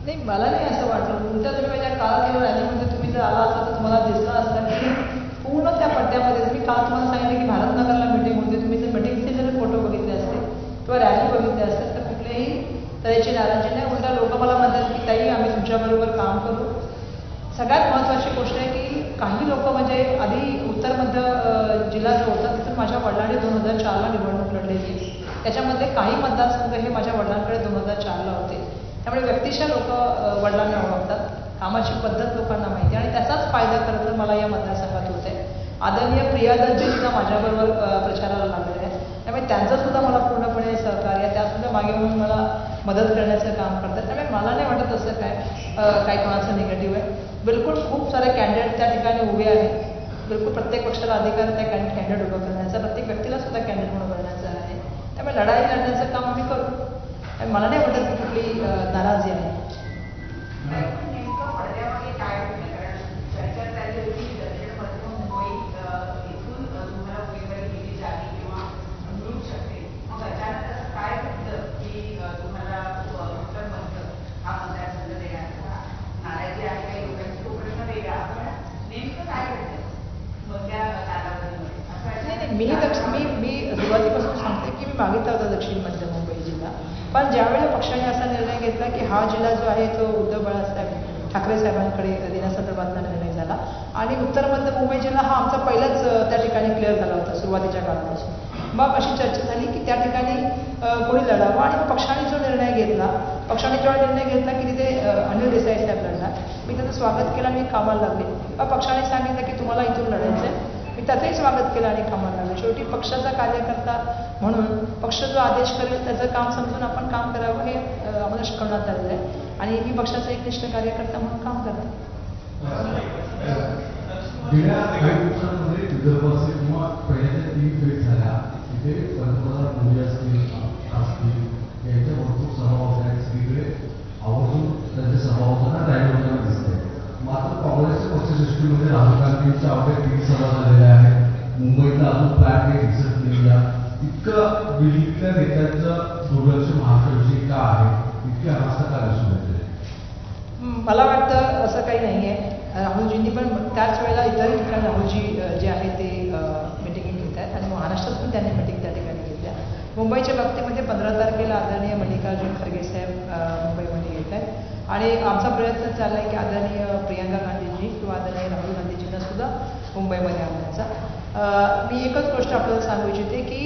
नाही, मला नाही असं वाटलं. उलट तुम्ही माझ्या काल रॅलीमध्ये तुम्ही जर आला असता तर तुम्हाला दिसला असता की पूर्ण त्या पट्ट्यामध्ये मी काल तुम्हाला सांगितलं की भारतनगरला मीटिंग होती. तुम्ही जर मीटिंगचे जर फोटो बघितले असते किंवा रॅली बघितले असते तर कुठल्याही तऱ्हेची नाराजी नाही. उलटा लोक मला म्हणतात की ताई आम्ही तुमच्याबरोबर काम करू. सगळ्यात महत्त्वाची गोष्ट आहे की काही लोक म्हणजे आधी उत्तर मध्य जिल्हा जो होता तिथून माझ्या वडिलांनी 2004ला निवडणूक लढलेली. त्याच्यामध्ये काही मतदारसंघ हे माझ्या वडिलांकडे 2004ला होते. त्यामुळे व्यक्तिशः लोक वडिलांना ओळखतात, कामाची पद्धत लोकांना माहिती आणि त्याचाच फायदा खरं तर मला या मतदारसंघात होत आहे. आदरणीय प्रिया दत्तजी सुद्धा माझ्याबरोबर प्रचाराला लागलेले आहेत. त्यामुळे त्यांचं सुद्धा मला पूर्णपणे सहकार्य, त्यासुद्धा मागे म्हणून मला मदत करण्याचं काम करतात. त्यामुळे मला नाही वाटत असं काय कोणाचं निगेटिव्ह आहे. बिलकुल खूप सारे कॅन्डिडेट त्या ठिकाणी उभे आहेत. बिलकुल प्रत्येक पक्षाला अधिकार त्या कॅन्डिडेट उभं करण्याचा, प्रत्येक व्यक्तीला सुद्धा कॅन्डिडेट उभं करण्याचा आहे. त्यामुळे लढाई लढण्याचं काम आम्ही करू. आणि मला नाही वाटत की कुठली नाराजी आहे. मी सुरुवातीपासून सांगते की मी मागितला होता दक्षिण मध्य मुंबई जिल्हा. पण ज्यावेळेला पक्षाने असा निर्णय घेतला की हा जिल्हा जो आहे तो उद्धव बाळासाहेब ठाकरे साहेबांकडे देण्यासंदर्भातला निर्णय झाला आणि उत्तर मध्य मुंबई जिल्हा हा आमचा पहिलाच त्या ठिकाणी क्लिअर झाला होता सुरुवातीच्या काळापासून. मग अशी चर्चा झाली की त्या ठिकाणी कोणी लढावं आणि पक्षाने जो निर्णय घेतला, पक्षाने जेव्हा निर्णय घेतला की तिथे अनिल देसाई साहेब लढणार, मी त्याचं स्वागत केलं आणि मी कामाला लागले. मग पक्षाने सांगितलं की तुम्हाला इथून लढायचं आहे, मी त्याचंही स्वागत केलं आणि कामाला लागले. शेवटी पक्षाचा कार्यकर्ता म्हणून पक्ष जो आदेश करेल त्याचं काम समजून आपण काम करावं हे आम्हाला शिकवण्यात आलेलं आहे आणि मी पक्षाचा एक निष्ठ कार्यकर्ता म्हणून काम करते. गेल्या काही दिवसांमध्ये विदर्भाचे किंवा पहिल्याच्या 3 फेज झाल्या तिथे पंतप्रधान मोदी असतील यांच्या भरपूर सभा होत्या. सगळीकडे आवर्जून त्यांच्या सभा होताना रॅली होताना दिसते. मात्र काँग्रेसच्या पक्षसृष्टीमध्ये राहुल गांधींच्या अवघ्या 3 सभा झालेल्या आहेत. मुंबईतला अजून प्लॅन काही दिसत नाही. इतकं दिल्लीतल्या नेत्यांचं दुर्लक्ष महाराष्ट्राविषयी का आहे, इतकी अवस्था का दिसून येते? मला वाटतं असं काही नाही आहे. राहुलजींनी पण त्याच वेळेला इतरही ठिकाणी राहुलजी जे आहे ते मिटिंग घेत आहेत आणि महाराष्ट्रात पण त्यांनी मिटिंग त्या ठिकाणी घेतल्या. मुंबईच्या बाबतीमध्ये 15 तारखेला आदरणीय मल्लिकार्जुन खरगे साहेब मुंबईमध्ये येत आहेत आणि आमचा प्रयत्न चालला आहे की आदरणीय प्रियंका गांधीजी किंवा आदरणीय राहुल गांधीजींना सुद्धा मुंबईमध्ये आणण्याचा. मी एकच गोष्ट आपल्याला सांगू इच्छिते की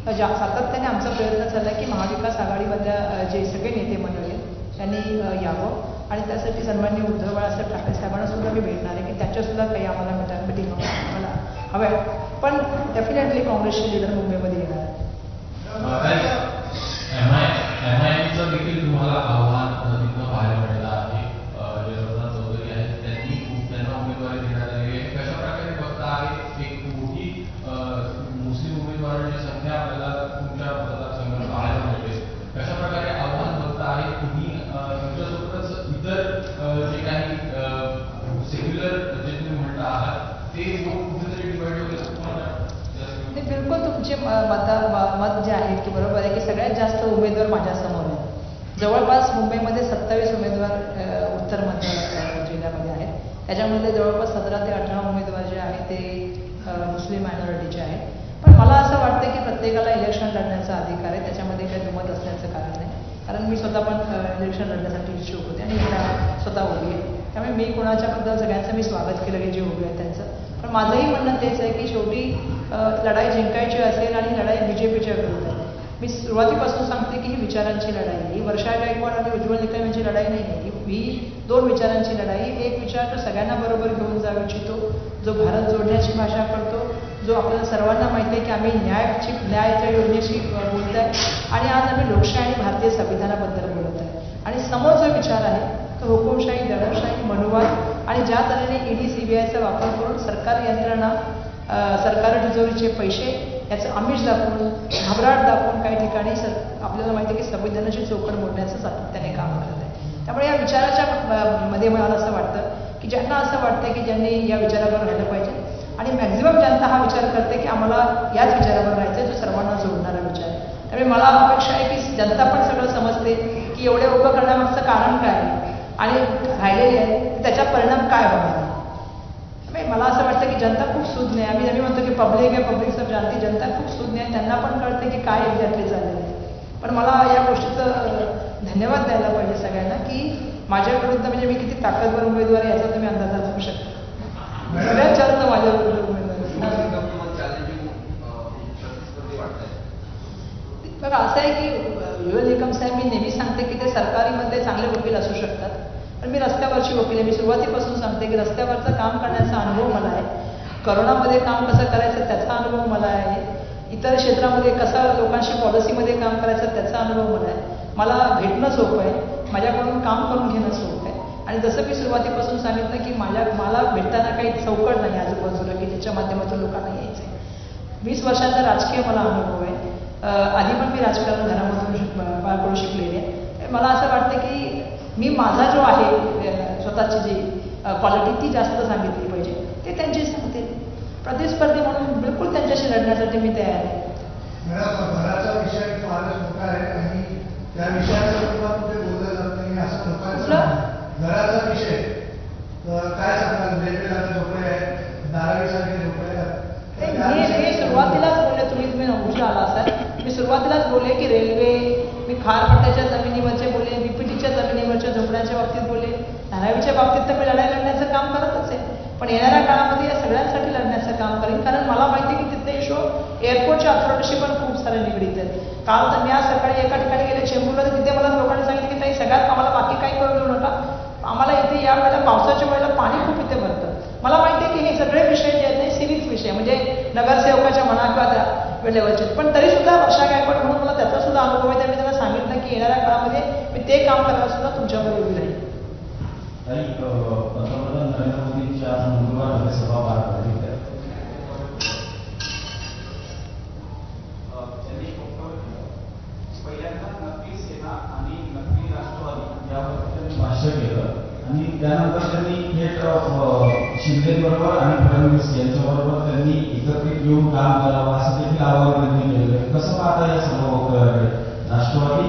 सातत्याने आमचा प्रयत्न चालला आहे की महाविकास आघाडीमधल्या जे सगळे नेते मंडळी आहेत त्यांनी यावं आणि त्यासाठी सन्माननीय उद्धव बाळासाहेब ठाकरे साहेबांना सुद्धा मी भेटणार आहे की त्याच्यासुद्धा काही आम्हाला मिटिंग आम्हाला हव्या आहेत. पण डेफिनेटली काँग्रेसचे लीडर मुंबईमध्ये येणार आहेत. एमआयएमचं देखील तुम्हाला आव्हान तिथं पाहायला मिळालं आहे. जयप्रकाश चौधरी आहेत, त्यांना उमेदवारी देण्यात आली आहे. कशा प्रकारे बघता आहे एक मोठी मुस्लिम उमेदवारांची संख्या आपल्याला तुमच्या मतदारसंघात पाहायला मिळते. कशा प्रकारे आव्हान बघता आहे तुम्ही तुमच्यासोबतच इतर जे काही सेक्युलर जे तुम्ही म्हणता आहात ते कुठेतरी डिवाइड होईल तुम्हाला? बिलकुल तुमचे मत जे आहे की बरोबर आहे की सगळ्यात जास्त उमेदवार माझ्यासमोर आहेत. जवळपास मुंबईमध्ये 27 उमेदवार उत्तर मध्य जिल्ह्यामध्ये आहेत. त्याच्यामध्ये जवळपास 17 ते 18 उमेदवार जे आहेत ते मुस्लिम मायनॉरिटीचे आहेत. पण मला असं वाटतं की प्रत्येकाला इलेक्शन लढण्याचा अधिकार आहे, त्याच्यामध्ये काही दुमत असण्याचं कारण नाही. कारण मी स्वतः पण इलेक्शन लढण्यासाठी इच्छुक होते आणि एकदा स्वतः उभी आहे. त्यामुळे मी कोणाच्याबद्दल सगळ्यांचं मी स्वागत केलं की जे उभे आहेत त्यांचं. पण माझंही म्हणणं तेच आहे की शेवटी लढाई जिंकायची असेल आणि लढाई बीजेपीच्या विरुद्ध आहे. मी सुरुवातीपासून सांगते की ही विचारांची लढाई आहे. ही वर्षा गायकवाड आणि उज्ज्वल निकम यांची लढाई नाही आहे. ही 2 विचारांची लढाई. एक विचार तो सगळ्यांना बरोबर घेऊन जाऊ इच्छितो, जो भारत जोडण्याची भाषा करतो, जो आपल्याला सर्वांना माहिती आहे की आम्ही न्यायाच्या योजनेशी बोलत आहे आणि आज आम्ही लोकशाही आणि भारतीय संविधानाबद्दल बोलत आहे. आणि समोर जो विचार आहे तो हुकुमशाही, दडपशाही, मनुवाद आणि ज्या तऱ्हेने ईडी सीबीआयचा वापर करून सरकार यंत्रणा, सरकारी तिजोरीचे पैसे याचं आमिष दाखवून, घबराट दाखवून काही ठिकाणी आपल्याला माहिती आहे की संविधानाची चौकट मोडण्याचं सातत्याने काम करत आहे. त्यामुळे या विचाराच्या मध्ये मला असं वाटतं की ज्यांना असं वाटतं की ज्यांनी या विचारावर राहिलं पाहिजे आणि मॅक्झिमम जनता हा विचार करते की आम्हाला याच विचारावर राहायचं जो सर्वांना जोडणारा विचार आहे. त्यामुळे मला अपेक्षा आहे की जनता पण सगळं समजते की एवढे उभं करण्यामागचं कारण काय आहे. आणि राहिलेली आहे त्याचा परिणाम काय होणार. मला असं वाटतं की जनता खूप सुज्ञ आहे. आम्ही म्हणतो की पब्लिक आहे, पब्लिक सब जानती. जनता खूप सुज्ञ आहे, त्यांना पण कळते की काय एक्झॅक्टली चाललेलं आहे. पण मला या गोष्टीचं धन्यवाद द्यायला पाहिजे सगळ्यांना की माझ्या विरुद्ध म्हणजे मी किती ताकदवर उमेदवार आहे याचा तुम्ही अंदाज लावू शकता. सगळ्यात जास्त माझ्या विरुद्ध उमेदवार. बघा असं आहे की युएल निकम साहेब, मी नेहमी सांगते की ते सरकारीमध्ये चांगले वकील असू शकतात, पण मी रस्त्यावरची वकील आहे. मी सुरुवातीपासून सांगते की रस्त्यावरचं काम करण्याचा अनुभव मला आहे. करोनामध्ये काम कसं करायचं त्याचा अनुभव मला आहे. इतर क्षेत्रामध्ये कसं लोकांशी पॉलिसीमध्ये काम करायचं त्याचा अनुभव मला आहे. मला भेटणं सोपं आहे, माझ्याकडून काम करून घेणं सोपं आहे. आणि जसं मी सुरुवातीपासून सांगितलं की मला भेटताना काही चौकट नाही आजूबाजूला की ज्याच्या माध्यमातून लोकांना यायचं आहे. 20 वर्षांचा राजकीय मला अनुभव आहे. आधी पण मी राजकारण घरामधून पार पडू शिकलेली आहे. मला असं वाटतं की मी माझा जो आहे स्वतःची जी क्वालिटी ती जास्त सांगितली पाहिजे. ते त्यांची सांगते. प्रतिस्पर्धी म्हणून बिलकुल त्यांच्याशी लढण्यासाठी मी तयार आहे. घराचा विषय फारच मोठा आहे आणि त्या विषयाच्या रूपात कुठे बोललं जात नाही असं लोकांचं. घराचा विषय काय सांगतात, वेगवेगळ्या झोपडे आहेत, धारावीसारखे झोपडे आहेत. मी सुरुवातीलाच बोलले, तुम्ही उशीर आला असाल. मी सुरुवातीलाच बोलले की रेल्वे, मी खारपट्ट्याच्या जमिनीवरचे बोलले, बीपीटीच्या जमिनीवरच्या झोपड्यांच्या बाबतीत बोलले, धारावीच्या बाबतीत तर मी लढाई लढण्याचं काम करतच आहे. पण येणाऱ्या काळामध्ये या सगळ्यांसाठी लढण्याचं काम करेन, कारण मला माहिती आहे की तिथले इशू एअरपोर्टच्या अथॉरिटीशी पण खूप सारे निगडीत आहेत. काल तर मी आज सकाळी एका ठिकाणी गेले चेंबूरला, तिथे मला लोकांनी सांगितलं की ताई सगळ्यात आम्हाला बाकी काही करू देऊ नका, आम्हाला इथे या वेळेला पावसाच्या वेळेला पाणी खूप इथे भरतं. मला माहिती आहे की हे सगळे विषय जे आहेत ते सिरियस विषय, म्हणजे नगरसेवकाच्या म्हणा किंवा त्या वेळेवरचे. पण तरी सुद्धा वर्षा गायकवाड म्हणून मला त्याचा सुद्धा अनुभव आहे. मी त्यांना सांगितलं की येणाऱ्या काळामध्ये मी ते काम करायला सुद्धा तुमच्यावर उभी राहील. पंतप्रधान नरेंद्र मोदींची आज मंगळवार लोकसभा पार पडली. त्यांनी पहिल्यांदा नक्की सेना आणि नक्की राष्ट्रवादी यावर त्यांनी भाष्य केलं आणि त्यानंतर त्यांनी थेट शिंदे बरोबर आणि फडणवीस यांच्याबरोबर त्यांनी एकत्रित येऊन काम करावं असं देखील आवाहन त्यांनी केलं. कसं पाहता या सर्व राष्ट्रवादी,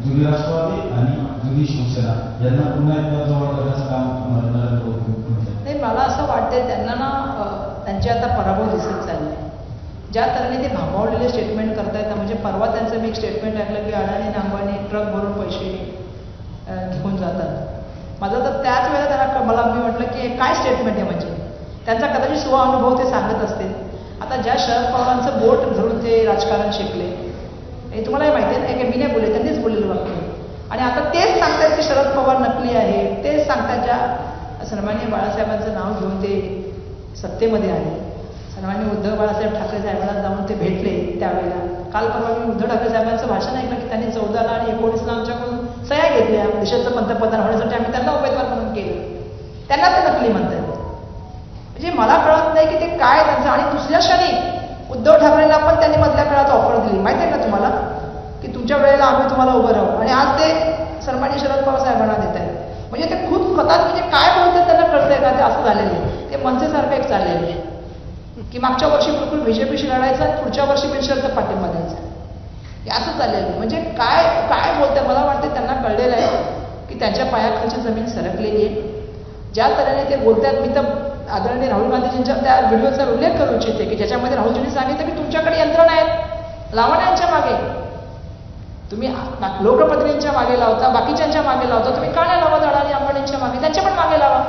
जुनी राष्ट्रवादी आणि जुनी शिवसेना यांना पुन्हा एकदा जवळ करण्याचं काम नरेंद्र मोदी? नाही, मला असं वाटतंय त्यांना ना त्यांचे आता पराभव दिसत चालले. ज्या तऱ्हेने ते भांबावलेले स्टेटमेंट करतायत, म्हणजे परवा त्यांचं मी एक स्टेटमेंट ऐकलं की अडाणी आणि अंबानी ट्रक भरून पैसे घेऊन जातात. माझा तर त्याच वेळेला त्यांना मी म्हटलं की काय स्टेटमेंट आहे, म्हणजे त्यांचा कदाचित स्वअनुभव ते सांगत असतील. आता ज्या शरद पवारांचं बोट धरून ते राजकारण शिकले, हे तुम्हालाही माहिती आहे की मी नाही बोलले, त्यांनीच बोललेलं वाक्य. आणि आता तेच सांगतात की शरद पवार नकली आहे. तेच सांगतात ज्या सन्माननीय बाळासाहेबांचं नाव घेऊन ते सत्तेमध्ये आले. सन्माननीय उद्धव बाळासाहेब ठाकरे साहेबांना जाऊन ते भेटले त्यावेळेला. काल परवा मी उद्धव ठाकरे साहेबांचं भाषण ऐकलं की त्यांनी 14 आणि 19 आमच्याकडून सह्या घेतल्या देशाचं पंतप्रधान होण्यासाठी. आम्ही त्यांना उमेदवार म्हणून केलं. त्यांना ते नकली म्हणतात. म्हणजे मला कळत नाही की ते काय त्यांचं. आणि दुसऱ्या क्षणी उद्धव ठाकरेंना पण त्यांनी मधल्या काळात ऑफर दिली, माहिती आहे का तुम्हाला, की तुमच्या वेळेला आम्ही तुम्हाला उभं राहू. आणि आज ते सन्माननीय शरद पवार साहेबांना देत आहेत. म्हणजे ते खूप स्वतः म्हणजे काय बोलतात त्यांना कळतंय का, ते असं झालेलं आहे. ते मनसेसारखं एक चाललेलं आहे की मागच्या वर्षी बिलकुल बीजेपीशी लढायचं आणि पुढच्या वर्षी बिनशर्त पाठिंबा द्यायचा. हे असं चाललेलं आहे. म्हणजे काय काय बोलतंय, मला वाटतं त्यांना कळलेलं आहे की त्यांच्या पायाखालची जमीन सरकलेली आहे. ज्या तऱ्हेने ते बोलतात, मी तर आदरणीय राहुल गांधीजींच्या त्या व्हिडिओचा उल्लेख करू इच्छिते की ज्याच्यामध्ये राहुलजींनी सांगितलं की तुमच्याकडे यंत्रणा आहेत, लावा ना यांच्या मागे. तुम्ही लोकप्रतिनिधींच्या मागे लावता, बाकीच्यांच्या मागे लावता, तुम्ही का नाही लावत अडाणी अंबानींच्या मागे? त्यांच्या पण मागे लावा.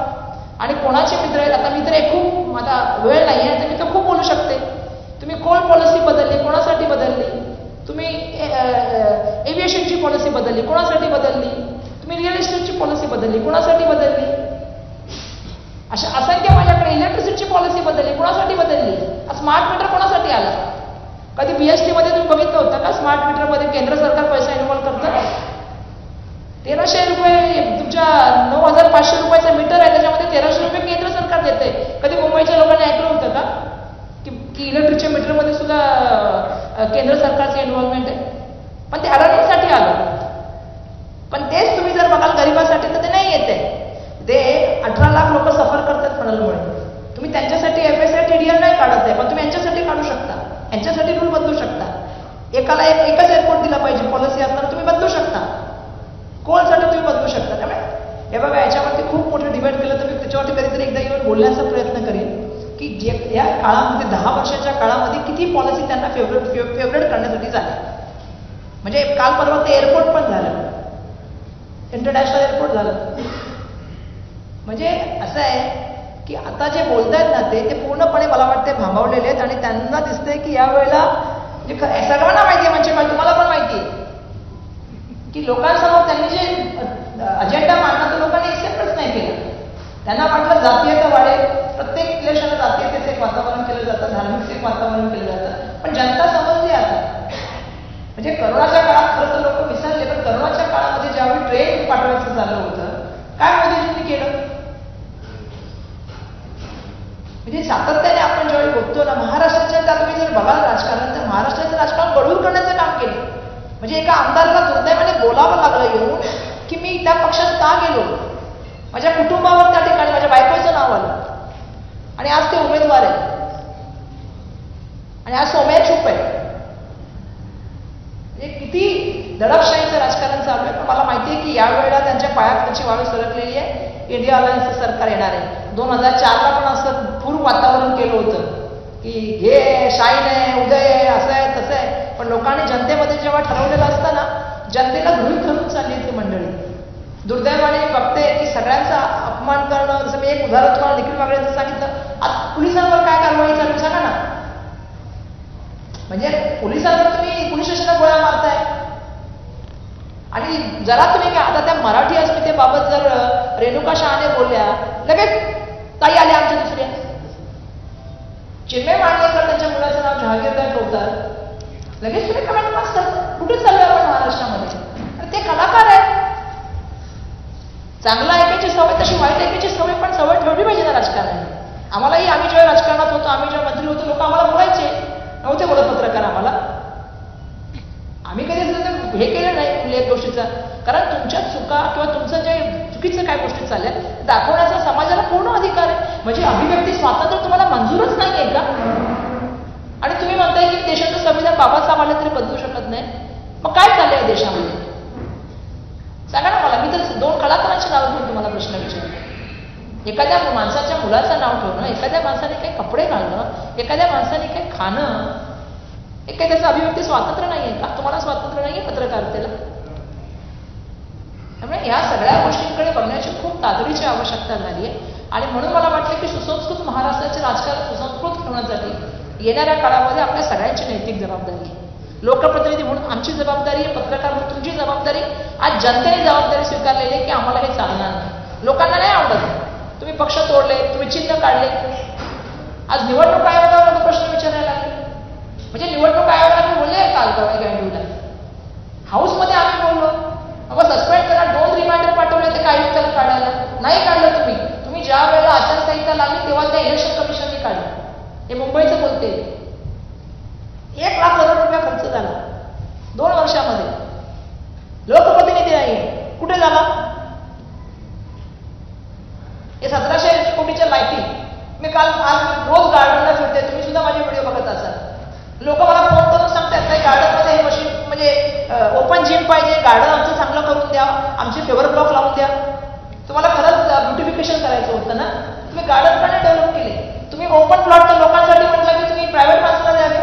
आणि कोणाचे मित्र आहेत, आता मित्र आहे खूप, आता वेळ नाही आहे तर मी तर खूप बोलू शकते. तुम्ही कोल पॉलिसी बदलली, कोणासाठी बदलली? तुम्ही एव्हिएशनची पॉलिसी बदलली, कोणासाठी बदलली? तुम्ही रिअल इस्टेटची पॉलिसी बदलली, कोणासाठी बदलली? अशा असंख्य माझ्याकडे इलेक्ट्रिसिटीची पॉलिसी बदलली, कोणासाठी बदलली? स्मार्ट मीटर कोणासाठी आला? कधी बीएसटी मध्ये तुम्ही बघितलं होतं का स्मार्ट मीटर मध्ये केंद्र सरकार पैसा इन्व्हॉल्व करतं? 1300 रुपये तुमच्या 9500 रुपयाचा मीटर आहे, त्याच्यामध्ये 1300 रुपये केंद्र सरकार देते. कधी मुंबईच्या लोकांनी ऐकलं होतं का की इलेक्ट्रिकच्या मीटरमध्ये सुद्धा केंद्र सरकारचं इन्व्हॉल्वमेंट आहे? पण ते अडाणींसाठी आलं. पण तेच तुम्ही जर बघाल गरिबासाठी तर ते नाही येते. ते 18 लाख लोक सफर करतात फडलमुळे. तुम्ही त्यांच्यासाठी एफएसआय टीडीआर नाही काढत आहे, पण तुम्ही यांच्यासाठी काढू शकता. यांच्यासाठी रूल बदलू शकता. एकाला एकच एअरपोर्ट दिला पाहिजे पॉलिसी असताना तुम्ही बदलू शकता. कोलसाठी तुम्ही बदलू शकता. त्यामुळे हे बघा, बोलण्याचा प्रयत्न करेन की या काळामध्ये 10 वर्षाच्या काळामध्ये किती पॉलिसी त्यांना फेवरेट करण्यासाठी झाल्या. म्हणजे काल परवा ते एअरपोर्ट पण झालं, इंटरनॅशनल एअरपोर्ट झालं. म्हणजे असं आहे की आता जे बोलतायत ना ते पूर्णपणे मला वाटते भांबावलेले आहेत आणि त्यांना दिसतंय की यावेळेला म्हणजे सर्वांना माहिती आहे, म्हणजे तुम्हाला पण माहिती आहे की लोकांसमोर त्यांनी जे अजेंडा मांडला तो लोकांनी एक्सेप्टच नाही केला. त्यांना वाटलं जातीयता वाढेल, प्रत्येक इलेक्शनला जातीयतेचं एक वातावरण केलं जातं, धार्मिक एक वातावरण केलं जातं. पण जनता समजली आता. म्हणजे करोनाच्या काळात खरं तर लोक विसरले, पण करोनाच्या काळामध्ये ज्यावेळी ट्रेन पाठवायचं झालं होतं, काय मोदीजींनी केलं? म्हणजे सातत्याने आपण ज्यावेळी बघतो ना, महाराष्ट्राच्या तुम्ही जर बघाल राजकारण, तर महाराष्ट्राचं राजकारण बळूर करण्याचं काम केलं. म्हणजे एका आमदाराला दुर्दैवाने बोलावं लागलं येऊन की मी त्या पक्षात का गेलो, माझ्या कुटुंबावर त्या ठिकाणी माझ्या बायकोचं नाव आलं आणि आज ते उमेदवार आहेत आणि आज सोम्या चूप आहे. म्हणजे किती दडपशाहीचं राजकारण चालू आहे. पण मला माहिती आहे की यावेळेला त्यांच्या पायाखालची वाळू सरकलेली आहे. इंडिया अलायन्सचं सरकार येणार आहे. 2004ला पण असं पूर्व वातावरण केलं होतं की हे शाईन आहे, उदय आहे, असं आहे तसं आहे. पण लोकांनी जनतेमध्ये जेव्हा ठरवलेलं असतं ना, जनतेला गृहीत धरून चालली ती मंडळी. दुर्दैवाने बघते की सगळ्यांचा अपमान करणं. जसं मी एक उदाहरण तुम्हाला निखिल वागळेंचं सांगितलं, आज पोलिसांवर काय कारवाई चालू सांगा ना. म्हणजे पोलिसांवर तुम्ही पोलीस स्टेशनला गोळ्या मारताय आणि जरा तुम्ही आता त्या मराठी अस्मितेबाबत जर रेणुका शहाणे बोलल्या, लगेच ताई आल्या आमच्या दुसऱ्या. चिन्मय मांडलेकर त्यांच्या मुलाचं नाव जहागीरदार ठेवतात, लगेच तुम्ही कमेंट वाचतात. कुठे चाललोय आपण महाराष्ट्रामध्ये? आणि ते कलाकार आहेत. चांगलं ऐकायची सवय तशी वाईट ऐकायची सवय पण सवय ठेवली पाहिजे ना राजकारणाने. आम्हालाही आम्ही जेव्हा राजकारणात होतो, आम्ही जेव्हा मंत्री होतो, लोक आम्हाला बोलायचे नव्हते, बोलत पत्रकार आम्हाला. आम्ही कधी हे केलं नाही कुठल्याही गोष्टीचा, कारण तुमच्या चुका किंवा तुमचं जे चुकीचं काय गोष्टी चालल्या दाखवण्याचा समाजाला पूर्ण अधिकार आहे. म्हणजे अभिव्यक्ती स्वातंत्र्य तुम्हाला मंजूरच नाही आहे का? आणि तुम्ही म्हणताय की देशाचं संविधान बाबासाहेब आले तरी बदलू शकत नाही. मग काय चाललंय देशामध्ये सांगा ना मला. मी तर 2 कलाकारांची नाव घेऊन तुम्हाला प्रश्न विचारतो. एखाद्या माणसाच्या मुलाचं नाव ठेवणं, एखाद्या माणसाने काही कपडे घालणं, एखाद्या माणसाने काही खाणं, हे काही त्याचं अभिव्यक्ती स्वातंत्र्य नाही आहे का? तुम्हाला स्वातंत्र्य नाही आहे पत्रकारितेला? त्यामुळे या सगळ्या गोष्टींकडे बघण्याची खूप तातडीची आवश्यकता झाली आहे. आणि म्हणून मला वाटतं की सुसंस्कृत महाराष्ट्राचे राजकारण सुसंस्कृत ठेवण्यासाठी येणाऱ्या काळामध्ये आपल्या सगळ्यांची नैतिक जबाबदारी आहे. लोकप्रतिनिधी म्हणून आमची जबाबदारी आहे, पत्रकार म्हणून तुमची जबाबदारी. आज जनतेने जबाबदारी स्वीकारलेली आहे की आम्हाला हे चालणार नाही. लोकांना नाही आवडत. तुम्ही पक्ष तोडले, तुम्ही चिन्ह काढले. आज निवडणूक आयोगावर प्रश्न विचारायला लागले. म्हणजे निवडणूक आयोगाने बोलले काल गँडूला हाऊसमध्ये आम्ही बोललो, अगं सस्पेंड करा. 2 रिमाइंडर पाठवले ते आयुक्ताला काढायला, नाही काढलं तुम्ही. तुम्ही ज्या वेळेला आचारसंहिता लागली तेव्हा त्या इलेक्शन कमिशनने काढलं. हे मुंबईचं बोलते. 1 लाख करोड रुपये खर्च झाला 2 वर्षामध्ये. लोकप्रतिनिधी नाही कुठे झाला? हे 1700 कोटीच्या लाईटिंग. मी काल आज रोज गार्डनला फिरते, तुम्ही सुद्धा माझे व्हिडिओ बघत असाल. लोक मला फोन करून सांगतात काही गार्डनमध्ये हे मशीन म्हणजे ओपन जिम पाहिजे, गार्डन आमचं चांगलं करून द्या, आमचे फेवर ब्लॉक लावून द्या. तुम्हाला खरंच ब्युटिफिकेशन करायचं होतं ना, तुम्ही गार्डन का नाही डेव्हलप केले? तुम्ही ओपन प्लॉट तर लोकांसाठी म्हटलं की तुम्ही प्रायव्हेट माणसाला द्यावे.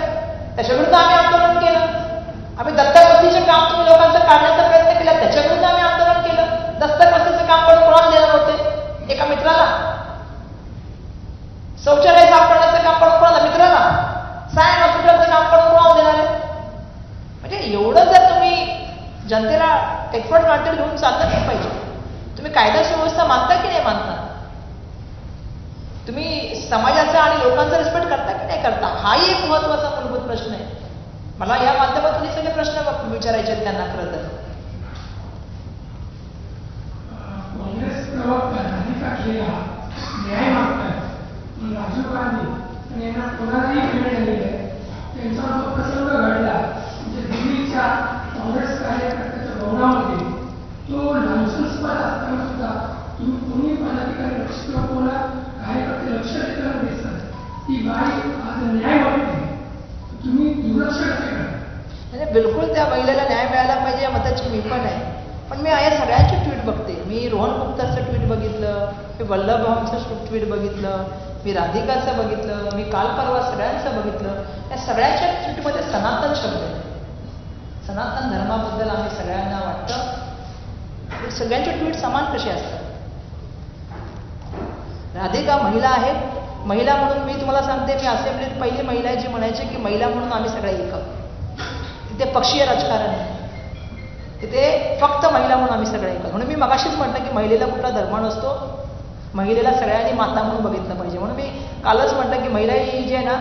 त्याच्याविरुद्ध आम्ही आंदोलन केलं. आम्ही दत्तक वस्तीचं काम तुम्ही लोकांचं काढण्याचा प्रयत्न केला, त्याच्याविरुद्ध आम्ही आंदोलन केलं. दत्तक वस्तीचं काम करून कोणाला देणार होते? एका मित्राला. शौचालय साफ करण्याचं काम करून कोणाला? मित्राला. सायन हॉस्पिटलचं काम करून कोणाला देणार आहे? म्हणजे एवढं जर तुम्ही जनतेला एक्सपर्ट वाटेल घेऊन चाललं नाही पाहिजे. तुम्ही कायदा सुव्यवस्था मानता की नाही मानता? तुम्ही समाजाचा आणि लोकांचा रिस्पेक्ट करता की नाही करता? हाही एक महत्वाचा मूलभूत प्रश्न आहे. मला या माध्यमातून हे सगळे प्रश्न विचारायचे आहेत त्यांना. खरं तर काँग्रेस प्रवक्ता राधिका खेरा न्याय मागतात. राजीव गांधी आणि यांना कोणालाही वेळ झालेली आहे. त्यांचा जो प्रसंग घडला म्हणजे दिल्लीच्या काँग्रेस कार्यकर्त्याच्या भवनामध्ये तो लांछनास्पद असताना सुद्धा तुम्ही कोणी पदाधिकारी लक्ष किंवा कोणा कार्यकर्ते लक्ष देताना दिसतात. ती बाई आज न्याय मागते, तुम्ही दुर्लक्ष करता. म्हणजे बिलकुल त्या महिलेला न्याय मिळायला पाहिजे या मताची मी पण आहे. पण मी या सगळ्यांची ट्विट बघते. मी रोहन गुप्ताचं ट्विट बघितलं, मी वल्लभ भाऊंचं ट्विट बघितलं, मी राधिकाचं बघितलं, मी काल परवा सगळ्यांचं बघितलं. या सगळ्यांच्या ट्विटमध्ये सनातन शब्द आहे. सनातन धर्माबद्दल आम्ही सगळ्यांना वाटतं. सगळ्यांचे ट्विट समान कसे असतात? राधिका महिला आहेत, महिला म्हणून मी तुम्हाला सांगते, मी असेंब्लीत पहिली महिला आहे जी म्हणायची की महिला म्हणून आम्ही सगळे एक. तिथे पक्षीय राजकारण नाही, तिथे फक्त महिला म्हणून आम्ही सगळे एक. म्हणून मी मगाशीच म्हटलं की महिलेला कुठला धर्म नसतो, महिलेला सगळ्यांनी माता म्हणून बघितलं पाहिजे. म्हणून मी कालच म्हटलं की महिला ही जी आहे ना,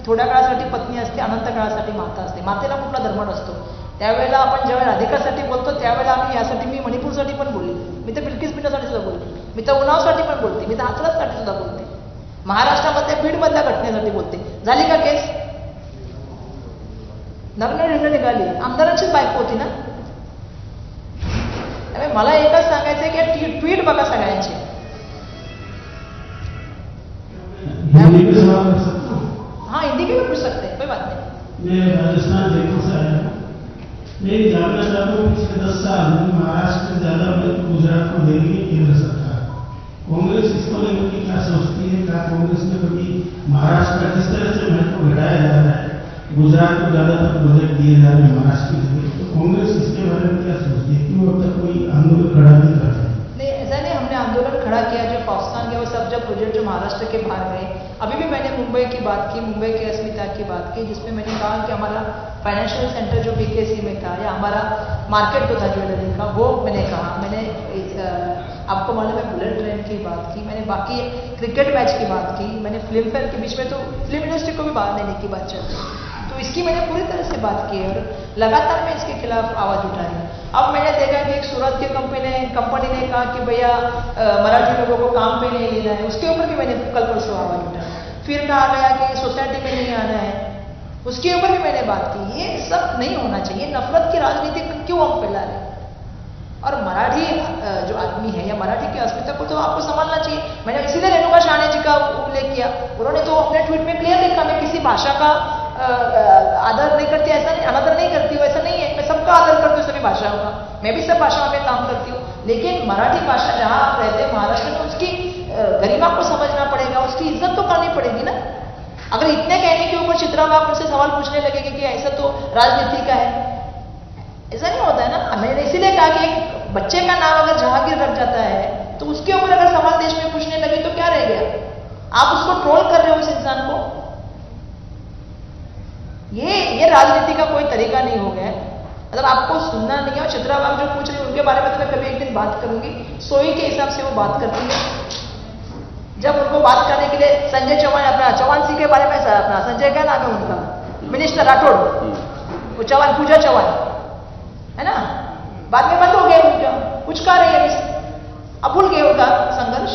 थोड्या काळासाठी पत्नी असते, अनंत काळासाठी माता असते. मातेला कुठला धर्म नसतो. त्यावेळेला आपण ज्यावेळेला राधिकासाठी बोलतो त्यावेळेला आम्ही यासाठी, मी मणिपूरसाठी पण बोलली, मी तर बिल्किस पिंडासाठी सुद्धा बोलते, मी तर उन्नावसाठी पण बोलते, मी तर हाथरससाठी सुद्धा बोलते, महाराष्ट्रामध्ये बीडमधल्या घटनेसाठी बोलते. झाली का केस? नग्न निघाली, आमदारांचीच बायको होती ना. त्यामुळे मला एकच सांगायचं की ट्विट बघा सगळ्यांचे. हाँ, हिंदी में भी पूछ सकते हैं, कोई बात नहीं. मैं राजस्थान जयपुर से आया हूँ. मैं जानना चाहता हूँ पिछले 10 साल महाराष्ट्र से ज्यादा गुजरात को दे रही है केंद्र सरकार. कांग्रेस इसको लेकर के क्या सोचती है? क्या कांग्रेस में कभी महाराष्ट्र का किस तरह से महत्व घटाया जा रहा है? गुजरात को ज्यादातर बजट दिए जा रहे हैं महाराष्ट्र की जगह. तो कांग्रेस इसके बारे में क्या सोचती है? क्यों अब तक कोई आंदोलन खड़ा नहीं करता? नहीं, ऐसा नहीं. हमने आंदोलन खड़ा किया, जो पाकिस्तान के वो सब जब प्रोजेक्ट जो महाराष्ट्र के बाहर गए. अभी भी मैंने मुंबई की बात की, मुंबई की अस्मिता की बात की, जिसमें मैंने कहा कि हमारा फाइनेंशियल सेंटर जो बीकेसी में था, या हमारा मार्केट जो था ज्वेलरी का, वो मैंने कहा. मैंने आपको मालूम है बुलेट ट्रेन की बात की, मैंने बाकी क्रिकेट मैच की बात की, मैंने फिल्म फेयर के बीच में तो फिल्म इंडस्ट्री को भी बाहर लेने की बात चल रही, तो इसकी मैंने पूरी तरह से बात की और लगातार मैं इसके खिलाफ आवाज उठाई. अब मैंने देखा कि एक सूरत की कंपनी ने कहा कि भैया मराठी लोगों को काम पे नहीं लेना है, उसके ऊपर भी मैंने कल परसों आवाज उठाई. फिर कहा गया कि सोसाइटी में नहीं आना है, उसके ऊपर भी मैंने बात की. ये सब नहीं होना चाहिए. नफरत की राजनीति क्यों हम फैला रहे हैं? और मराठी जो आदमी है या मराठी की अस्मिता को तो आपको संभालना चाहिए. मैंने इसीलिए रेणुका शहाणे जी का उल्लेख किया. उन्होंने तो अपने ट्वीट में क्लियर लिखा, मैं किसी भाषा का आदर नहीं करती, ऐसा नहीं, अनादर नहीं करती हूँ, ऐसा नहीं है. मैं सबका आदर करती हूँ, सभी भाषाओं का. मैं भी सब भाषाओं में काम करती हूँ, लेकिन मराठी भाषा जहाँ आप रहते हैं महाराष्ट्र में, उसकी गरिमा को समझना पड़ेगा, उसकी इज्जत तो करनी पड़ेगी ना. अगर इतने कहने के ऊपर चित्राबाग उनसे सवाल पूछने लगेगी कि ऐसा तो राजनीति का है, ऐसा नहीं होता है ना. मैंने इसीलिए कहा कि एक बच्चे का नाम अगर जहांगीर रख जाता है तो उसके ऊपर अगर सवाल देश में पूछने लगे तो क्या रह गया? आप उसको ट्रोल कर रहे हो उस इंसान को. ये राजनीति का कोई तरीका नहीं हो गया. अगर आपको सुनना नहीं है, चित्राबाग जो पूछ रही है उनके बारे में तो मैं कभी एक दिन बात करूंगी. सोई के हिसाब से वो बात करती है. जब उनको बात करने के लिए संजय चौहान, अपना चौहान सिंह के बारे में, अपना संजय क्या नाम है उनका, मिनिस्टर राठौड़, वो चौहान, पूजा चौहान है ना, बाद में बंद हो गया उनका. कुछ कह रही है, अब भूल गए उनका संघर्ष.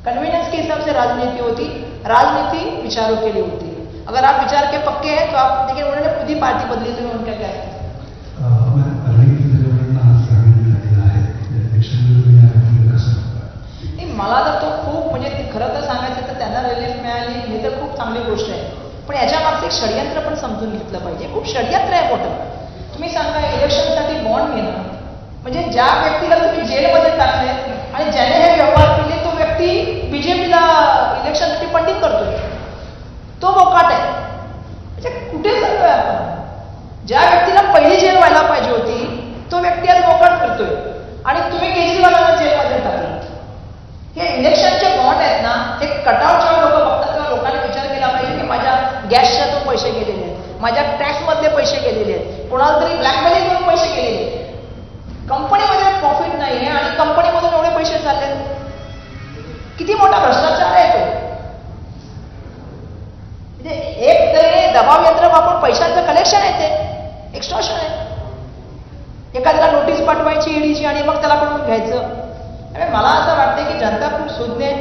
कन्वीनियंस के हिसाब से राजनीति होती, राजनीति विचारों के लिए होती है. अगर आप विचार के पक्के हैं तो आप, लेकिन उन्होंने खुद ही पार्टी बदली, तो उनका क्या है? मला तर तो खूप, म्हणजे खरं तर सांगायचं तर त्यांना रिलीफ मिळाली हे तर खूप चांगली गोष्ट आहे. पण याच्या मागचं एक षडयंत्र पण समजून घेतलं पाहिजे. खूप षडयंत्र आहे मोठं. तुम्ही सांगा इलेक्शनसाठी बॉन्ड घेणं म्हणजे ज्या व्यक्तीला तुम्ही जेलमध्ये टाकले आणि ज्याने हे व्यवहार केले तो व्यक्ती बीजेपीला इलेक्शनसाठी फंडिंग करतोय, तो मोकाट आहे. म्हणजे कुठे चाललोय आपण? ज्या व्यक्तीला पहिली जेल व्हायला पाहिजे होती तो व्यक्ती आज मोकाट करतोय आणि तुम्ही केजरीवालांना जेलमध्ये टाकलं. हे इलेक्शनचे बॉन्ड आहेत ना, हे कटआउट जेव्हा लोक बघतात तेव्हा लोकांनी विचार केला पाहिजे की माझ्या गॅसच्या तो पैसे गेलेले आहेत, माझ्या टॅक्समधले पैसे गेलेले आहेत, कोणाला तरी ब्लॅकमेलिंग करून पैसे गेलेले आहेत. कंपनीमध्ये प्रॉफिट नाही आहे आणि कंपनीमधून एवढे पैसे चालले. किती मोठा भ्रष्टाचार आहे तो. म्हणजे एक तरी दबाव यंत्र वापरून पैशांचं कलेक्शन आहे, ते एक्स्ट्रॉशन आहे. एखाद्याला नोटीस पाठवायची ईडीची आणि मग त्याला कडून घ्यायचं. मला असं वाटतं की जनता खूप सुज्ञ आहे.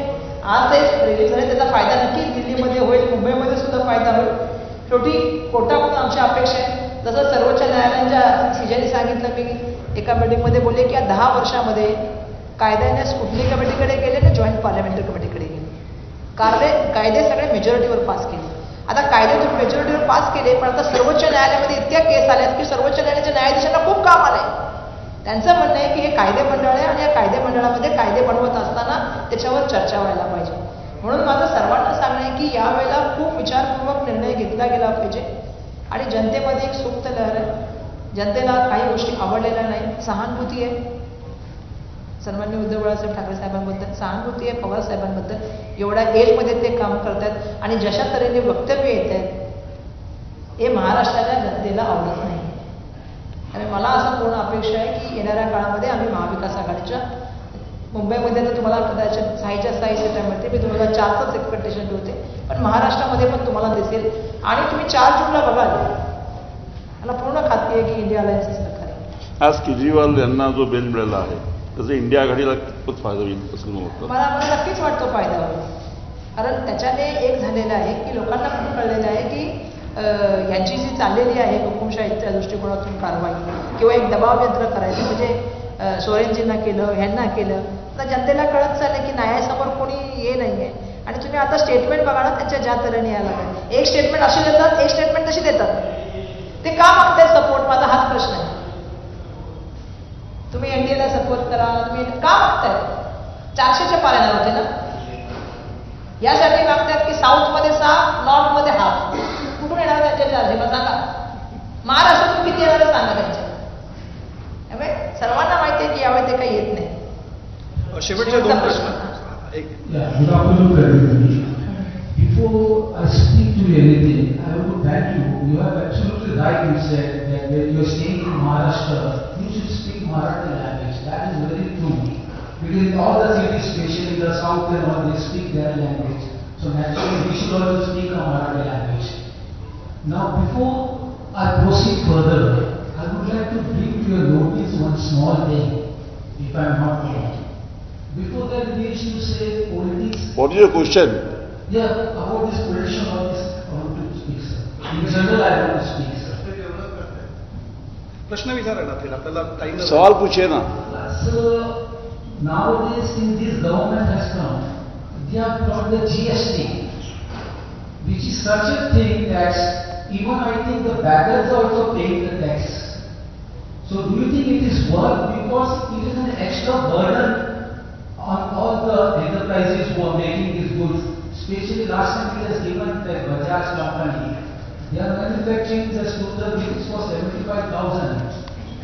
आज ते रिलीज झाले, त्याचा फायदा नक्कीच दिल्लीमध्ये होईल, मुंबईमध्ये सुद्धा फायदा होईल. शेवटी कोर्टाकडून आमची अपेक्षा आहे. जसं सर्वोच्च न्यायालयाच्या सीजेने सांगितलं, मी एका मीटिंगमध्ये बोलले की या 10 वर्षामध्ये कायद्याने स्क्रुटनी कमिटीकडे गेले ना जॉईंट पार्लमेंटरी कमिटीकडे गेले. कायदे सगळे मेजॉरिटीवर पास केले. आता कायदे तुम्ही मेजॉरिटीवर पास केले, पण आता सर्वोच्च न्यायालयामध्ये इतक्या केस आल्यात की सर्वोच्च न्यायालयाच्या न्यायाधीशांना खूप काम आलंय. त्यांचं म्हणणं आहे की हे कायदे मंडळ आहे आणि या कायदे मंडळामध्ये कायदे बनवत असताना त्याच्यावर चर्चा व्हायला पाहिजे. म्हणून माझं सर्वांना सांगणं आहे की यावेळेला खूप विचारपूर्वक निर्णय घेतला गेला पाहिजे आणि जनतेमध्ये एक सुप्त लहर आहे. जनतेला काही गोष्टी आवडलेल्या नाही, सहानुभूती आहे. सर्वांनी उद्धव बाळासाहेब ठाकरे साहेबांबद्दल सहानुभूती आहे, पवार साहेबांबद्दल. एवढ्या एजमध्ये ते काम करतात आणि जशा तऱ्हेने वक्तव्य येत आहेत हे महाराष्ट्राच्या जनतेला आवडत नाही. आणि मला असं पूर्ण अपेक्षा आहे की येणाऱ्या काळामध्ये आम्ही महाविकास आघाडीच्या मुंबईमध्ये तर तुम्हाला कदाचित 6च्या 6 सीटांमध्ये मी 2004च एक्सपेक्टेशन ठेवते, पण महाराष्ट्रामध्ये पण तुम्हाला दिसेल. आणि तुम्ही 4 जूनला बघाल, मला पूर्ण खात्री आहे की इंडिया अलायन्स सरकार आज केजरीवाल यांना जो बेल मिळाला आहे त्याचा इंडिया आघाडीला कितपत फायदा होईल असं मला वाटतं. मला नक्कीच वाटतो फायदा होईल. कारण त्याच्याने एक झालेलं आहे की लोकांना पण कळलेलं आहे की यांची जी चाललेली आहे हुकुमशाहीच्या दृष्टिकोनातून कारवाई किंवा एक दबाव यंत्र करायचं म्हणजे सोरेनजींना केलं, ह्यांना केलं, तर जनतेला कळत चाललं की न्यायासमोर कोणी हे नाही आहे. आणि तुम्ही आता स्टेटमेंट बघा ना त्यांच्या ज्या तऱ्हेने यायला लागेल. एक स्टेटमेंट अशी देतात, एक स्टेटमेंट तशी देतात. ते का मागताय सपोर्ट? माझा हाच प्रश्न आहे. तुम्ही एनडीएला सपोर्ट करा, तुम्ही का मागताय? 400च्या पाऱ्याला होते ना. यासाठी मागतात की साऊथमध्ये 6, नॉर्थमध्ये हाफ. कुठून येणार त्यांच्या 400? मला सांगा. महाराष्ट्रातून किती येणार सांगा त्यांच्या. त्यामुळे सर्वांना माहिती आहे की यावेळी ते काही येत नाही. शेवटचे 2 प्रश्न. Good afternoon to everybody. Before I speak to you anything, I want to thank you. You have absolutely right. You said that when you are staying in Maharashtra, you should speak Marathi language. That is very true. Because in all the cities, especially the south and all, they speak their language. So naturally, we should also speak a Marathi language. Now, before I proceed further, I would like to bring to your notice one small thing, if I am not wrong. Before that, we used to say politics. What is your question? Yeah, about this prediction of this, I want to speak, sir. In general, I want to speak, sir. प्रश्न विचारा ना आपल्याला time. सवाल पूछे ना. So, nowadays, since this government has come, they have brought the GST, which is such a thing that even I think the beggars are also paying the tax. So, do you think it is worth? Because it is an extra burden on all the enterprises who are making these goods. Especially last time it has given the Bajaj company. They are manufacturing the scooter which is for 75,000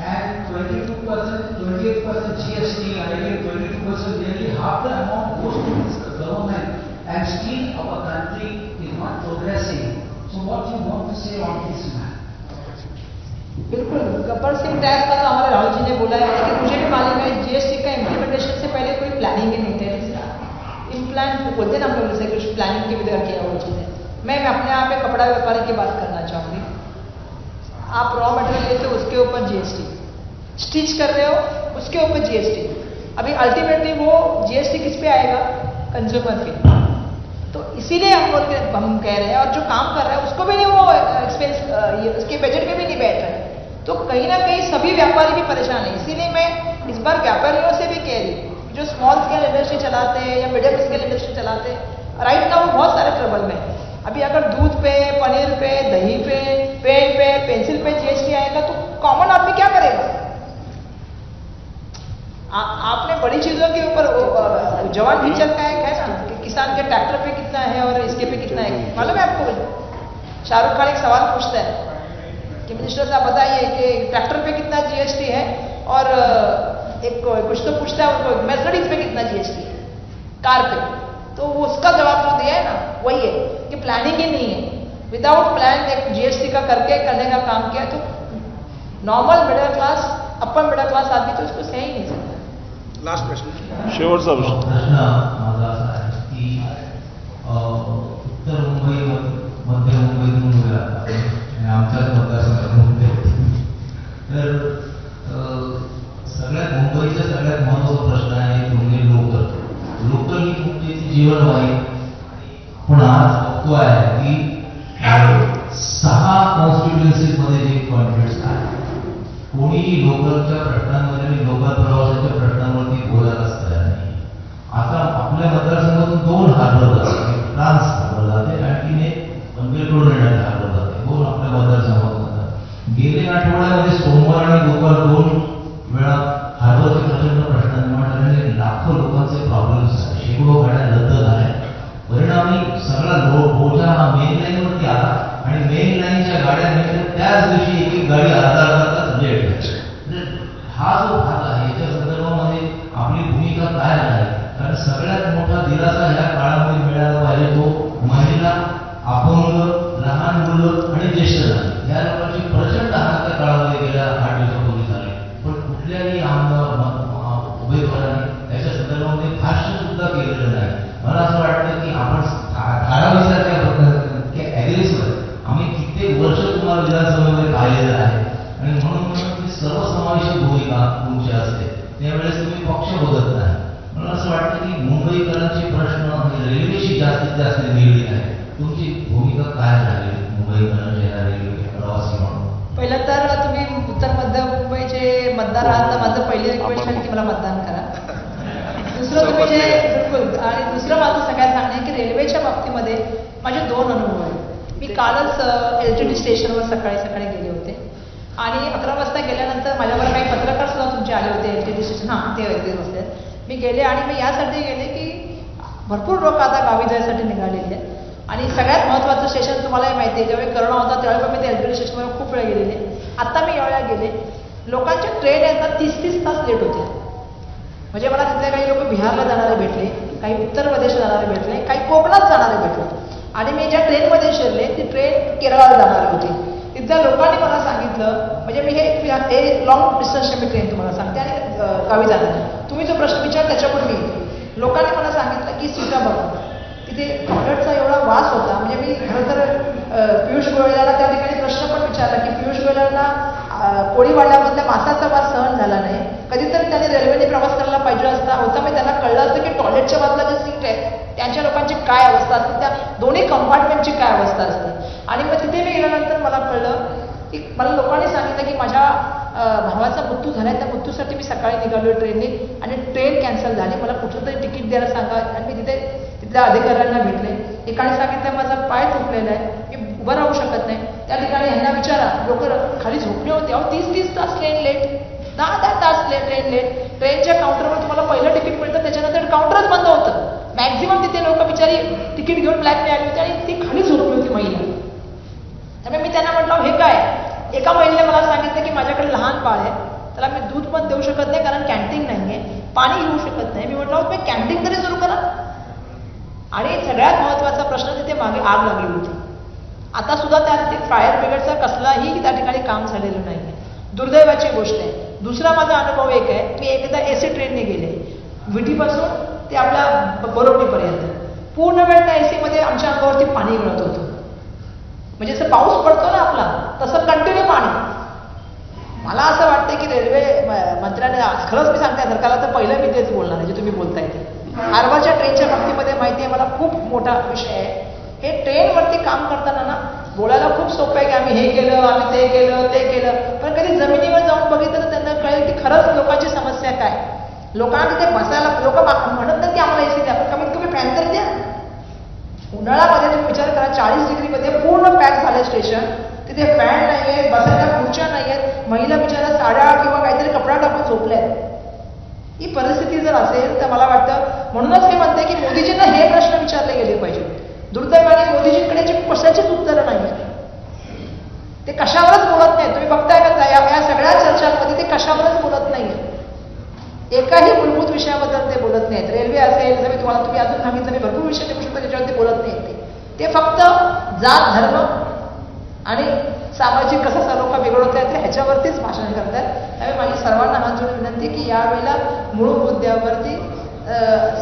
and 22%, 28% GST and again 22%, nearly half the amount goes to this government and still our country is not progressing. So what do you want to say on this matter? बिल्कुल. Gabbar Singh tax का तो हमारे राहुल जी ने बोला है, लेकिन मुझे भी मालूम है जीएसटी का इम्प्लीमेंटेशन से पहले कोई प्लानिंग ही नहीं थे. इम्प्लान बोलते ना हम लोग जैसे कुछ प्लानिंग के बगैर किया वो चीज़ें. मैं अपने यहाँ पे कपड़ा व्यापारी की बात करना चाहूँगी. आप रॉ मटेरियल लेते हो उसके ऊपर जीएसटी, स्टिच कर रहे हो उसके ऊपर जीएसटी. अभी अल्टीमेटली वो जीएसटी किस पे आएगा? कंज्यूमर पे. तो इसीलिए हम कह रहे हैं और जो काम कर रहा है उसको भी नहीं वो एक्सपेंस उसके बजट में भी नहीं बैठ रहे. तो कहीं ना कहीं सभी व्यापारी भी परेशान है. इसीलिए मैं इस बार व्यापारियों से भी कह रही हूँ जो स्मॉल स्केल इंडस्ट्री चलाते हैं या मीडियम स्केल इंडस्ट्री चलाते हैं, राइट नाउ वो बहुत सारे ट्रबल में है. अभी अगर दूध पे, पनीर पे, दही पे, पेन पे, पेंसिल पे जीएसटी आएगा तो कॉमन आदमी क्या करेगा? आपने बड़ी चीजों के ऊपर जवान फीचर का एक है ना कि किसान के ट्रैक्टर पे कितना है और इसके पे कितना है, मालूम है आपको? शाहरुख खान एक सवाल पूछता है कि मिनिस्टर साहब बताइए कि ट्रैक्टर पे कितना जीएसटी है और एक कुछ तो पूछता है उनको मर्सिडीज पे कितना जीएसटी है, कार पे. तो वो उसका जवाब जो दिया है ना वही है कि प्लानिंग ही नहीं है. विदाउट प्लान एक जीएसटी का करने का काम किया तो normal middle class, upper middle class आदमी तो इसको सह ही नहीं सकता. लास्ट प्रश्न. शेवटचा प्रश्न. प्रश्न माझा असा आहे की उत्तर मुंबई, मध्य मुंबईतून मुलं राहतात आणि आमच्याच मतदारसंघात तर सगळ्यात मुंबईचा सगळ्यात महत्त्वाचा प्रश्न आहे म्हणजे लोकल ही तुमची जीवनवाही. पण आज बघतो आहे की 6 कॉन्स्टिट्युएन्सीजमध्ये जे कॉन्फ्लिक्ट्स आहेत, कोणीही लोकलच्या प्रश्नांमध्ये आणि लोकल प्रवासाच्या प्रश्नांवरती बोलायला तयार नाही. आता आपल्या मतदारसंघातून 2 हार्बर जाते, ट्रान्स हार्बर जाते आणि एक अंबेडकर रेल्वे हार्बर जाते. 2 आपल्या मतदारसंघातून जातात. गेल्या आठवड्यामध्ये सोमवार आणि बुधवार 2 वेळा लाखो लोकांचे प्रॉब्लेम्स आहेत, शेकडो गाड्या रद्द झाल्या. परिणामी सगळा बोजा हा मेन लाईनवरती आला आणि मेन लाईनच्या गाड्या म्हणजे त्याच दिवशी एक एक गाडी अर्धा तास लेट झाली. हा जो भाग आहे याच्या संदर्भामध्ये आपली भूमिका काय आहे? कारण सगळ्यात मोठा दिलासा ह्या काळामध्ये मिळाला पाहिजे तो महिला, अपंग, लहान मुलं आणि ज्येष्ठ नागरिक या लोकांची प्रचंड हाल त्या काळामध्ये गेल्या 8 दिवसापूर्वी झाले. पण कुठल्याही उमेदवाराने त्याच्या संदर्भामध्ये भाष्य सुद्धा केलेलं नाही. मला असं वाटतं की आपण धारावीसारख्या ॲग्रेसिव्ह आम्ही कित्येक वर्ष तुम्हाला विधानसभेमध्ये पाहिलेलं आहे आणि म्हणून ती सर्वसमावेशक भूमिका तुमची असते. त्यावेळेस तुम्ही पक्ष बघत नाही. मला असं वाटतं की मुंबईकरांचे प्रश्न हे रेल्वेशी जास्तीत जास्त निगडीत आहे. तुमची भूमिका काय झाली मुंबईकरांच्या रेल्वे प्रवासी म्हणून? पहिलं तर तुम्ही उत्तर मध्य मुंबईचे मतदार आहात तर माझं पहिली रिक्वेस्ट आहे की मला मतदान करा. दुसरं तुम्ही जे बिलकुल आणि दुसरं माझं सगळ्यात सांगणं आहे की रेल्वेच्या बाबतीमध्ये माझे 2 अनुभव आहेत. मी कालच LTT स्टेशनवर सकाळी गेले होते आणि 11 वाजता गेल्यानंतर माझ्यावर काही पत्रकार सुद्धा तुमचे आले होते LTT स्टेशन. हां, ते बसले. मी गेले आणि मी यासाठी गेले की भरपूर लोक आता गावी जायसाठी निघालेले आहेत आणि सगळ्यात महत्त्वाचं स्टेशन तुम्हालाही माहिती आहे, ज्यावेळी करोना होता त्यावेळी पण मी ते LTT स्टेशनवर खूप वेळ गेलेले. आता मी यावेळेला गेले, लोकांच्या ट्रेन येतात 30-30 तास लेट होत्या. म्हणजे मला तिथले काही लोक बिहारला जाणारे भेटले, काही उत्तर प्रदेश जाणारे भेटले, काही कोकणात जाणारे भेटले आणि मी ज्या ट्रेनमध्ये शिरले ती ट्रेन केरळाला जाणारी होती. तिथल्या लोकांनी मला सांगितलं, म्हणजे मी हे लॉंग डिस्टन्सचे मी ट्रेन तुम्हाला सांगते आणि गावी जाणार. तुम्ही जो प्रश्न विचार त्याच्यापूर्वी लोकांनी मला सांगितलं की सीटा बघा, तिथे टॉयलेटचा एवढा वास होता. म्हणजे मी खरं तर पियुष गोयलाला त्या ठिकाणी प्रश्न पण विचारला की पियुष गोयलांना कोळीवाड्यामधल्या मासाचा वास सहन झाला नाही, कधीतरी त्यांनी रेल्वेने प्रवास करायला पाहिजे होता. मी त्यांना कळलं असतं की टॉयलेटच्या बाजूला जे सीट आहे त्यांच्या लोकांची काय अवस्था असते, त्या दोन्ही कंपार्टमेंटची काय अवस्था असते. आणि मग तिथे मी गेल्यानंतर मला कळलं की मला लोकांनी सांगितलं की माझ्या भावाचा मृत्यू झाला, त्या मृत्यूसाठी मी सकाळी निघालो ट्रेनने आणि ट्रेन कॅन्सल झाली. मला कुठलं तरी तिकीट द्यायला सांगा. आणि मी तिथल्या अधिकाऱ्यांना भेटले. एकाने सांगितलं माझा पाय तुटलेला आहे, मी उभं राहू शकत नाही. त्या ठिकाणी ह्यांना विचारा, लोक खाली झोपले होते. अहो 30-30 तास ट्रेन लेट, 10-10 तास ट्रेन लेट. ट्रेनच्या काउंटरवर तुम्हाला पहिलं तिकीट मिळतं, त्याच्यानंतर काउंटरच बंद होतं. मॅक्झिमम तिथे लोक बिचारी तिकीट घेऊन ब्लॅकने आली होती आणि ती खाली झोपली होती महिला. त्यामुळे मी त्यांना म्हटलं हे काय. एका महिलेने मला सांगितलं की माझ्याकडे लहान बाळ आहे, त्याला मी दूध पण देऊ शकत नाही कारण कॅन्टीन नाही आहे, पाणी घेऊ शकत नाही. मी म्हटलं तुम्ही कॅन्टीन तरी सुरू करा. आणि सगळ्यात महत्त्वाचा प्रश्न, तिथे मागे आग लागली होती. आता सुद्धा त्या फायर ब्रिगेडचा कसलाही त्या ठिकाणी काम झालेलं नाही आहे. दुर्दैवाची गोष्ट आहे. दुसरा माझा अनुभव एक आहे, मी एकदा AC ट्रेनने गेले, विटीपासून ते आपल्या बोरवणीपर्यंत. पूर्ण वेळ त्या AC मध्ये आमच्या अंगावरती पाणी गळत होतं. म्हणजे जसं पाऊस पडतो ना आपला, तसं कंटिन्यू पाणी. मला असं वाटतं की रेल्वे मंत्र्याने, खरंच मी सांगते सरकारला तर पहिलं मी तेच बोलणार आहे जे तुम्ही बोलताय ते. हार्बरच्या ट्रेनच्या बाबतीमध्ये माहिती आहे मला खूप मोठा विषय आहे. हे ट्रेनवरती काम करताना ना बोलायला खूप सोपं आहे की आम्ही हे केलं, आम्ही ते केलं, पण कधी जमिनीवर जाऊन बघितलं तर त्यांना कळेल की खरंच लोकांची समस्या काय. लोकांना तिथे बसायला, लोक म्हणत नाही की आम्हाला AC द्या, पण कमीत कमी फॅन तरी द्या. उन्हाळ्यामध्ये तुम्ही विचार करा 40 डिग्रीमध्ये पूर्ण पॅक झाले स्टेशन, तिथे फॅन नाही आहे, बसायला खुर्च्या नाही आहेत, महिला बिचारा साड्या किंवा काहीतरी कपडा टाकून झोपल्या. ही परिस्थिती जर असेल तर मला वाटतं, म्हणूनच मी म्हणते की मोदीजींना हे प्रश्न विचारले गेले पाहिजे. दुर्दैवाने मोदीजींकडे कशाचीच उत्तरं नाही. ते कशावरच बोलत नाही. तुम्ही बघताय का या सगळ्या चर्चांमध्ये ते कशावरच बोलत नाही. एकाही मूलभूत विषयाबद्दल ते बोलत नाहीत. रेल्वे असेल, जर तुम्ही अजून सांगितलं, मी भरपूर विषय देऊ शकतो त्याच्यावर ते बोलत नाहीत. ते फक्त जात, धर्म आणि सामाजिक कसं सलोखा बिघडवता येते ह्याच्यावरतीच भाषण करतात. त्यामुळे माझी सर्वांना हात जोडून विनंती की यावेळेला मूळ मुद्द्यावरती,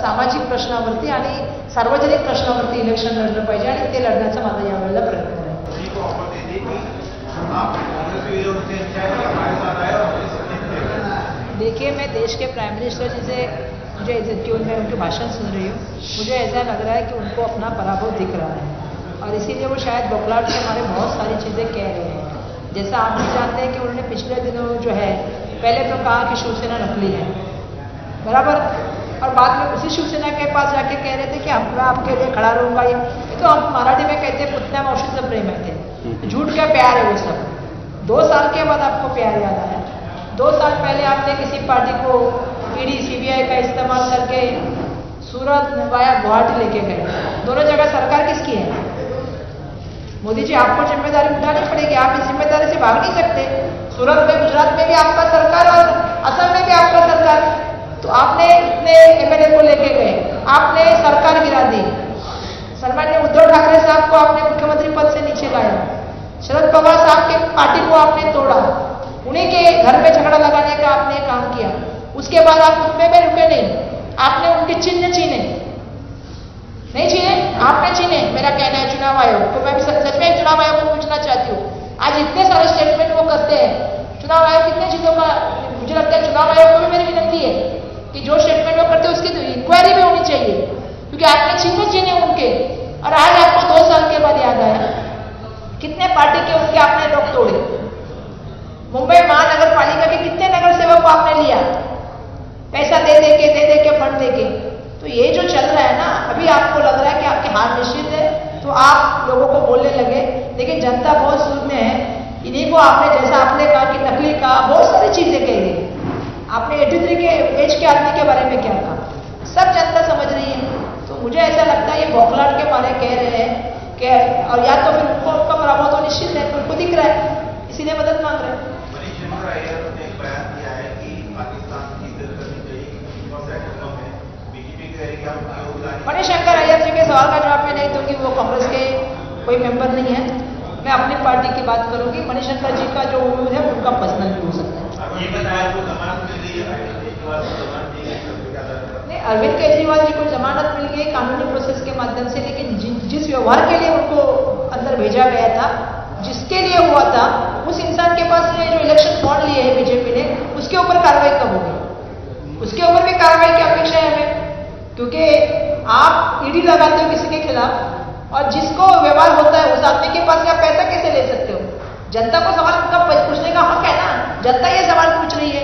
सामाजिक प्रश्नावरती आणि सार्वजनिक प्रश्नावरती इलेक्शन लढलं पाहिजे आणि ते लढण्याचा माझा यावेळेला प्रयत्न आहे. देखिए, मैं देश के प्राइम मिनिस्टर जी से मुझे इज्जत मैं उनके भाषण सुन रही हूँ, मुझे ऐसा लग रहा है कि उनको अपना पराभव दिख रहा है और इसीलिए वो शायद बौखलाहट से हमारे बहुत सारी चीज़ें कह रहे हैं. जैसा आप भी जानते हैं कि उन्होंने पिछले दिनों जो है पहले तो कहा कि शिवसेना नकली है, बराबर, और बाद में उसी शिवसेना के पास जाके कह रहे थे कि मैं आपके लिए खड़ा रहूँगा. ये तो हम मराठी में कहते हैं पुतण्या मावशीचं प्रेम है. ते झूठ का प्यार है वो सब. 2 साल के बाद आपको प्यार याद आया. 2 साल पहले आपने किसी पार्टी को ईडी सीबीआई का इस्तेमाल करके सूरत वाया गुवाहाटी लेके गए। दोनों जगह सरकार किसकी है? मोदी जी, आपको जिम्मेदारी उठानी पड़ेगी, आप इस जिम्मेदारी से भाग नहीं सकते। सूरत में, गुजरात में भी आपका सरकार और असम में भी आपका सरकार, तो आपने इतने एमएलए को लेके गए, आपने सरकार गिरा दी। सन्मान्य उद्धव ठाकरे साहब को आपने मुख्यमंत्री पद से नीचे लाया, शरद पवार साहब के पार्टी को आपने तोड़ा, उन्हीं के घर में झगड़ा लगाने का आपने काम किया। उसके बाद आप उसमें भी रुके नहीं, आपने उनके चिन्ह छीने, नहीं छीने, आपने छीने। मेरा कहना है चुनाव आयोग को, मैं सच में चुनाव आयोग को पूछना चाहती हूँ, आज इतने सारे स्टेटमेंट वो करते हैं, चुनाव आयोग कितने चीजों का, मुझे लगता है चुनाव आयोग को भी मेरी विनती है कि जो स्टेटमेंट वो करते हैं उसकी तो इंक्वायरी भी होनी चाहिए, क्योंकि आपने चिन्ह छीने उनके, और आज आपको 2 साल के बाद याद आया। कितने पार्टी के उनके आपने लोग तोड़े। मुंबई महानगर पालिका के कितने नगर सेवक को आपने लिया, पैसा दे दे के फंड दे के। तो ये जो चल रहा है ना, अभी आपको लग रहा है कि आपकी हार निश्चित है, तो आप लोगों को बोलने लगे, लेकिन जनता बहुत सूद में है। इन्हीं को आपने, जैसा आपने कहा कि नकली का, बहुत सारी चीजें कही। आपने 83 के एज के आदमी के बारे में क्या कहा, सब जनता समझ रही है। तो मुझे ऐसा लगता है ये बौखलाहट के मारे कह रहे हैं कि, और या तो फिर उनको उनका पराभव तो निश्चित है, उनको दिख रहा है, इसीलिए मदद मांग रहे हैं। मणिशंकर अय्यर जी के सवाल का जवाब मैं नहीं दूंगी, वो कांग्रेस के कोई मेंबर नहीं है। मैं अपनी पार्टी की बात करूंगी। मणिशंकर जी का जो व्यूज है उनका पर्सनल व्यू हो सकता है। नहीं, अरविंद केजरीवाल जी को जमानत मिल गई कानूनी प्रोसेस के माध्यम से, लेकिन जिस व्यवहार के लिए उनको अंदर भेजा गया था, जिसके लिए हुआ था, उस इंसान के पास जो इलेक्शन बॉन्ड लिए है बीजेपी ने, उसके ऊपर कार्रवाई कब होगी? उसके ऊपर भी कार्रवाई की अपेक्षा है हमें, क्योंकि आप ईडी लगाते हो किसी के खिलाफ, और जिसको व्यवहार होता है उस आदमी के पास से आप पैसा कैसे ले सकते हो? जनता को सवाल उनका पूछने का हक है ना, जनता ये सवाल पूछ रही है।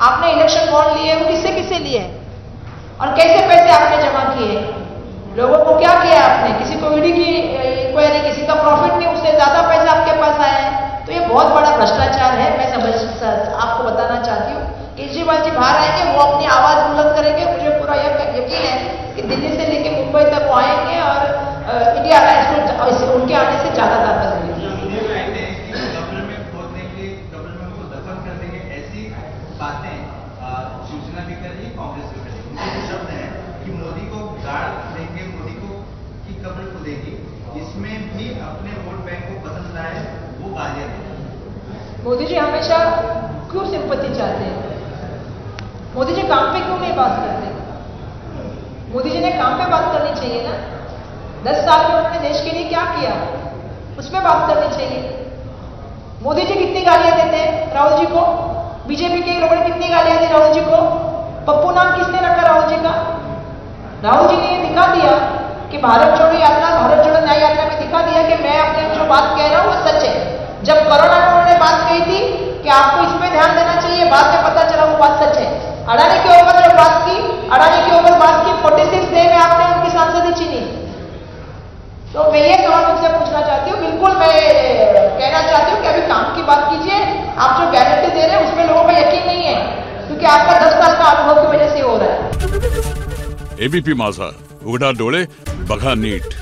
आपने इलेक्शन बॉन्ड लिए, वो किससे किससे लिए और कैसे पैसे आपने जमा किए? लोगों को क्या किया आपने? किसी को ईडी की इंक्वायरी, किसी का प्रॉफिट नहीं, उससे ज्यादा पैसा आपके पास आया है। तो ये बहुत बड़ा भ्रष्टाचार है। मैं आपको बताना चाहती हूँ, केजरीवाल जी बाहर आएंगे, वो अपनी आवाज बुलंद करेंगे, मुझे पूरा यकीन है कि दिल्ली से लेकर मुंबई तक वो आएंगे और इंडिया अलायंस को उनके आने से ज्यादा ताकत मिलेगी। सूचना भी कर रही है, कांग्रेस भी कर रही है। शब्द है कि मोदी को गाड़ देंगे, मोदी को की कब्र खुदेगी, इसमें भी अपने वोट बैंक को पसंद आए वो गालियां देंगे। मोदी जी हमेशा क्यों सिंपत्ति चाहते हैं? मोदी जी काम पे क्यों नहीं बात करते? मोदी जी ने काम पे बात करनी चाहिए ना। 10 साल में उन्होंने देश के लिए क्या किया, उसमें बात करनी चाहिए। मोदी जी कितनी गालियां देते हैं राहुल जी को, बीजेपी के लोगों ने कितनी गालियां दी राहुल जी को। पप्पू नाम किसने रखा राहुल जी का? राहुल जी ने ये दिखा दिया कि भारत जोड़ो यात्रा, भारत जोड़ो न्याय यात्रा में दिखा दिया कि मैं अपने जो बात कह रहा हूं वो सच है। जब कोरोना में उन्होंने बात कही थी कि आपको इसमें ध्यान देना चाहिए, बाद में पता चला वो बात सच है। अडानी के ऊपर जब बात की, अडानी के ऊपर बात की, 46 डे में आपने उनकी सांसदी छीनी। तो मैं ये सवाल उनसे पूछना चाहती हूँ, बिल्कुल मैं कहना चाहती हूँ कि अभी काम की बात कीजिए। आप जो गारंटी दे रहे हैं उसमें लोगों का यकीन नहीं है, क्योंकि आपका 10 साल का अनुभव की वजह से हो रहा है। एबीपी माझा, उघडा डोळे बघा नीट।